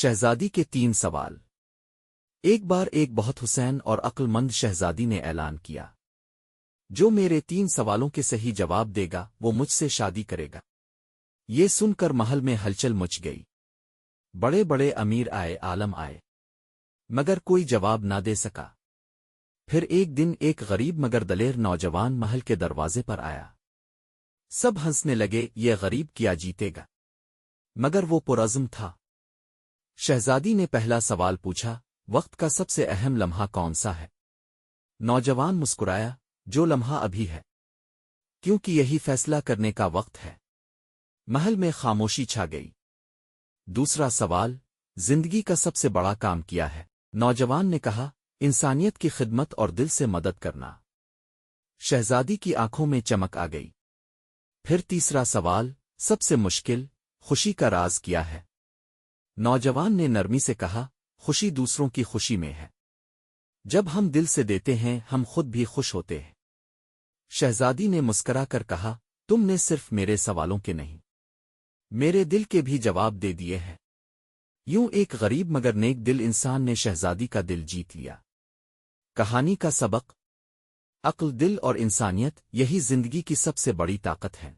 شہزادی کے 3 سوال۔ ایک بار ایک بہت حسین اور عقل مند شہزادی نے اعلان کیا، جو میرے 3 سوالوں کے صحیح جواب دے گا وہ مجھ سے شادی کرے گا۔ یہ سن کر محل میں ہلچل مچ گئی۔ بڑے بڑے امیر آئے، عالم آئے، مگر کوئی جواب نہ دے سکا۔ پھر ایک دن ایک غریب مگر دلیر نوجوان محل کے دروازے پر آیا۔ سب ہنسنے لگے، یہ غریب کیا جیتے گا، مگر وہ پرعزم تھا۔ شہزادی نے پہلا سوال پوچھا، وقت کا سب سے اہم لمحہ کون سا ہے؟ نوجوان مسکرایا، جو لمحہ ابھی ہے، کیونکہ یہی فیصلہ کرنے کا وقت ہے۔ محل میں خاموشی چھا گئی۔ دوسرا سوال، زندگی کا سب سے بڑا کام کیا ہے؟ نوجوان نے کہا، انسانیت کی خدمت اور دل سے مدد کرنا۔ شہزادی کی آنکھوں میں چمک آ گئی۔ پھر تیسرا سوال، سب سے مشکل، خوشی کا راز کیا ہے؟ نوجوان نے نرمی سے کہا، خوشی دوسروں کی خوشی میں ہے۔ جب ہم دل سے دیتے ہیں ہم خود بھی خوش ہوتے ہیں۔ شہزادی نے مسکرا کر کہا، تم نے صرف میرے سوالوں کے نہیں، میرے دل کے بھی جواب دے دیے ہیں۔ یوں ایک غریب مگر نیک دل انسان نے شہزادی کا دل جیت لیا۔ کہانی کا سبق، عقل، دل اور انسانیت، یہی زندگی کی سب سے بڑی طاقت ہے۔